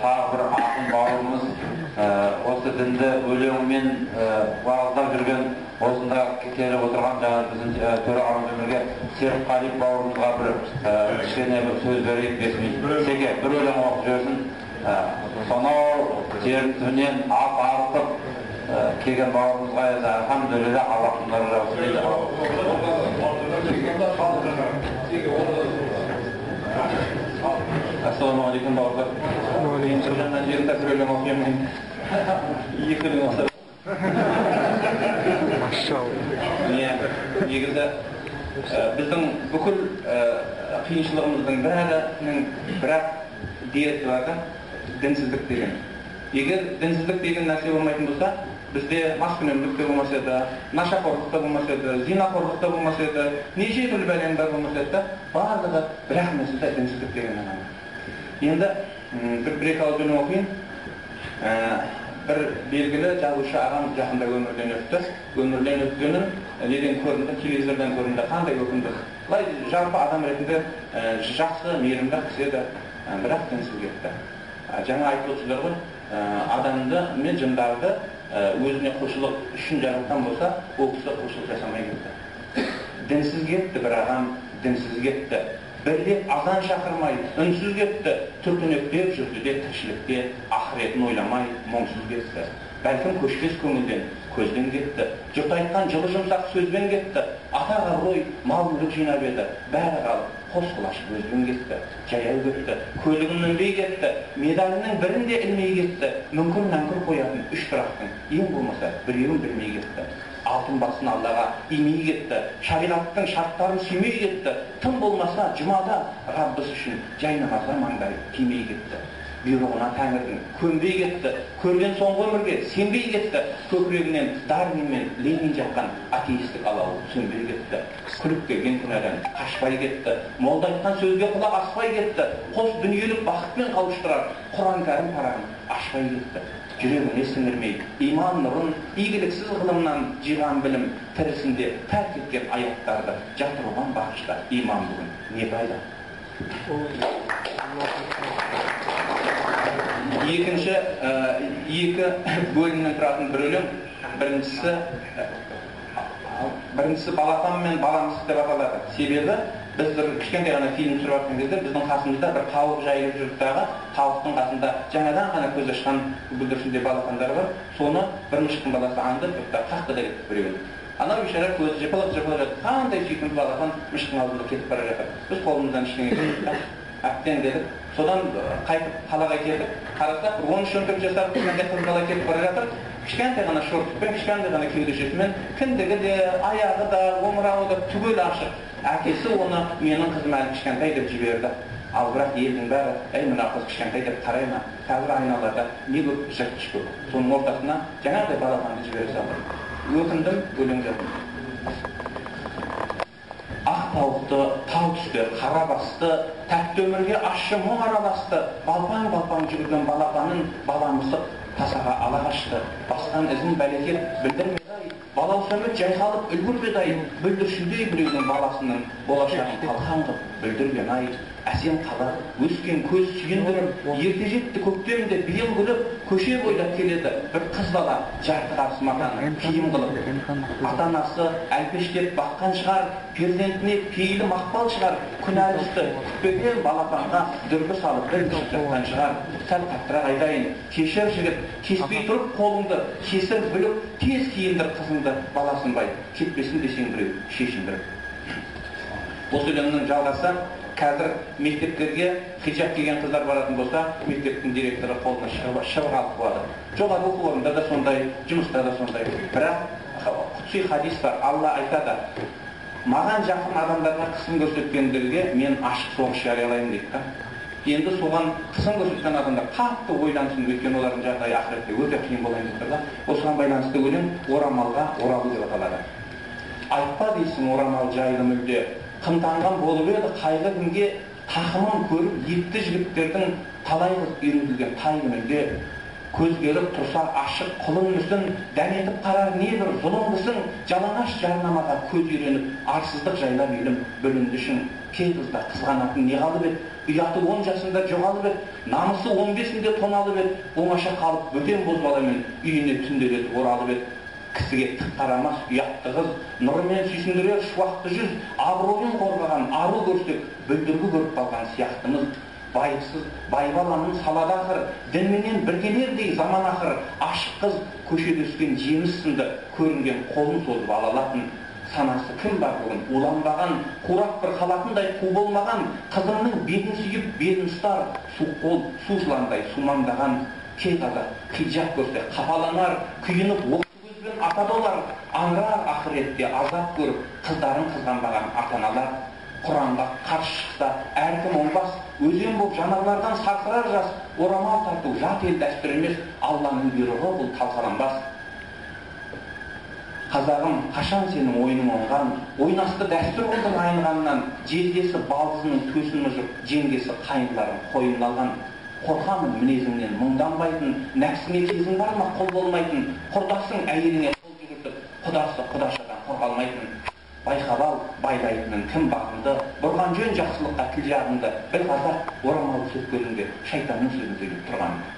тағы бір ақын бауырымыз осы дінді өлеңмен уағыздап жүрген осында келіп отырған жаңа біздің төрағамыз өмірге Серікқали бауырымызға бір кішкене бір сөз берейік десмей. Секе бір өлең оқып жіберсін. Сонау жердің түбінен ат арытып келген бауырымызға алхамдулилля Аллахтың нұры жаусын дейді. Ассалаумағалейкум бауырлар. Жаңа жерінде бір өлең оқимын. Екі өлең оқса. Негізі біздің бүкіл қиыншылығымыздың бірақ диеті бар да, дінсіздік деген. Егер дінсіздік деген нәрсе болмайтын болса, бізде маскүнемдік те болмас еді, нашақорлық та болмас еді, зинақорлық та болмас еді, неше түрлі бәлеңдер болмас еді, барлығы бірақ нәрседе дінсіздік деген ғана. Енді бір-екі ауыз өлең оқиын. Бір белгілі жазушы ағам жақында өмірден өтті. Өмірден өткенін неден көрінді, телевизордан көрінді, қандай өкінді. Бұлай жалпы адам ретінде жақсы, мейірімді кісі еді, бірақ дінсіз кетті. Жаңа айтып отырсыздар ғой, адамды мен жындарды өзіне құлшылық үшін жаратқан болса, ол кісі құлшылық жасамай кетті. Дінсіз кетті бір ағам, дінсіз кетті. Bir rет azan şakırmay, ünsüz gitti, türkünüklep жүрді де тіршілікте, ақыретін ойламай, мұңсыз кетті. Бәлкім көшкес көңілден, көзден кетті. Жұрт айтқан жылы жұмсақ сөзбен кетті. Атаға рой, мал мүлік жинап еді, бәрі қалып, қос құлашып өзбен кетті. Жаяу кетті, көлігін мінбей кетті, медалінің бірін де ілмей кетті. Мүмкін мәңкір қоятын үш тұрақтың, ең болмаса біреуін білмей кетті. Алтын басын Аллаға имей кетті, шариғаттың шарттарын сүймей кетті. Тым болмаса жұмада Раббысы үшін жай намазға маңдай тимей кетті. Бұйрығына Тәңірдің көнбей кетті, көрген соңғы өмірге сенбей кетті. Көкірегінен Дарвин мен Ленин жаққан атеистік алауы сөнбей кетті. Күліп келген күнәдан қашпай кетті, молда айтқан сөзге құлақ аспай кетті. Қос дүниелік бақытпен қауыштырар Құран кәрім парағын ашпай кетті. Жүрегіне сіңірмей, иман нұрын, игіліксіз ғылымнан жиған білім тірісінде тәрк еткен аяттарды жатырған бақышта иман бүгін не пайда? Екінші, екі бөлімнен тұратын бір өлең. Біріншісі балапан мен баламсыз деп аталады. Себебі біз бір кішкентай ғана фильм түсіріп жатқан кезде біздің қасымызда бір тауық жайылып жүрді дағы, тауықтың қасында жаңадан ғана көз ашқан бүлдіршіндей балапандар бар. Соны бір мышықтың баласы аңдып, қақты да кетті біреуін. Анау бейшара көзі жыпылық жатыр. Қандай сүйкімді балапан мышықтың алдында кетіп бара жатыр. Біз қолымыздан ештеңе келмеді. Әттең дедік. Содан қайтып қалаға келдік. Қарасақ 13-14 жасар кішкентай қыз бала кетіп бара жатыр. Кішкентай ғана шортпен, кішкентай ғана кеудешесімен, кіндігі де, аяғы да, омырауы да түгел ашық. Әкесі оны менің қызым әлі кішкентай деп жіберді. Ал бірақ елдің бәрі, мына қыз кішкентай деп қарай ма? Қазір айналада не көп жыртқыш көп. Соның ортасына жаңағыдай балапанды жібере салды. Өкіндім, өлең жаздым. Ақ тауықты, тал түсті, қара басты, тәтті өмірге ащы мұң араласты. Балпаң-балпаң жүгірген балапанын баламысып тасаға ала қашты. Басқан ізін бәлекет білдірмеді-ай, балауыз өмір жайқалып үлгірмеді-ай, бүлдіршіндей біреудің баласының болашағын талқан қып бүлдірген-ай. Әсем қала, өскен көз сүйіндіріп, ерте жетті көктемде биыл күліп, көше бойлап келеді бір қыз бала, жарты қарсы матаны киім қылып. Ата-анасы әлпештеп баққан шығар, перзентіне пейілі мақпал шығар, күнәлісті күтпеген балапанға дүрбі салып бір түсіп жатқан шығар. Сәл қаттырақ айтайын, кешір жігіт, кеспей тұрып қолыңды, кесір бүлік, тез киіндір қызыңды, баласын бай, кетпесін десең біреу, шешіндіріп. Осы өлеңнің жалғасы, қазір мектептерге хиджаб киген қыздар баратын болса, мектептің директоры қолына шыбық алып қояды. Жоғарғы оқу орнында да сондай, жұмыста да сондай. Бірақ құдси хадис бар, Алла айтады, маған жақын адамдарға қысым көрсеткендерге мен ашық соғыс жариялаймын дейді. Енді соған қысым көрсеткен адамдар қатты ойлансын, өйткені олардың жағдайы ақыретте өте қиын болайын деп тұрды. Осыған байланысты өлең орамалға оралу деп аталады. Айтпа дейсің орамал жайлы мүлде, қымтанған болып еді қайғы күнге тақымын көріп епті жігіттердің талай қыз үйретілген тай күнінде көзгеріп тұрса ашық құлың мүсін, дәметіп қарар небір зұлымдысың, жалаңаш жарнамаға көз үйреніп арсыздық жайлап елім бүліндішің. Кей қызда қызғанатын не қалып еді, ұяты 10 жасында жоғалып еді, намысы 15-інде тоналып еді, оңаша қалып бөтен бозбаламен үйіне түнделетіп оралып еді. Кісіге тік қарамас ұятты қыз, нұрымен сүйсіндірер шуақты жүз, абыройын қорғаған ару көрсек, бүлдіргі көріп қалған сияқтымыз. Байыпсыз, байбаламын салада ақыр, дінменен біргелердей заман ақыр, ашық қыз көшеде өскен жеміс сынды көрінген қолын созып ала алатын. Санасы кім бар бүгін, уланбаған, қурап бір қалатындай қу болмаған, қызыңның бетін сүйіп, бетін ұстар, суық қол, су жыландай сумаңдаған, кей қазақ хиджаб көрсе қапаланар, күйініп оқты көзбен ата долар, аңырар ақыретте азап көріп, қыздарын қызғанбаған ата-аналар. Құранға қарсы шықса, әркім оңбас, өзен боп жанарлардан сарқырар жас, орамал тарту жат ел дәстүр емес, Алланың бұйрығы бұл талқаланбас. Қазағым, қашан сенің ойының оңған, ойнасты дәстүр қылдың айынғаннан, жездесі балдызының төсін мұжып, жеңгесі қайындарын қойын алған. Қорқамын мінезіңнен мұңданбайтын, нәпсіңе кезің бар ма қол болмайтын, құрдасың әйеліңе қол жүгіртіп, құдасы құдашадан қорғалмайтын. Байқап ал, байлайтының кім бағымды, бұрған жөн жақсылыққа тіл жағымды, бір қазақ орамал сөз көлінде шайтанның сөзін сөйлеп тұрғанды.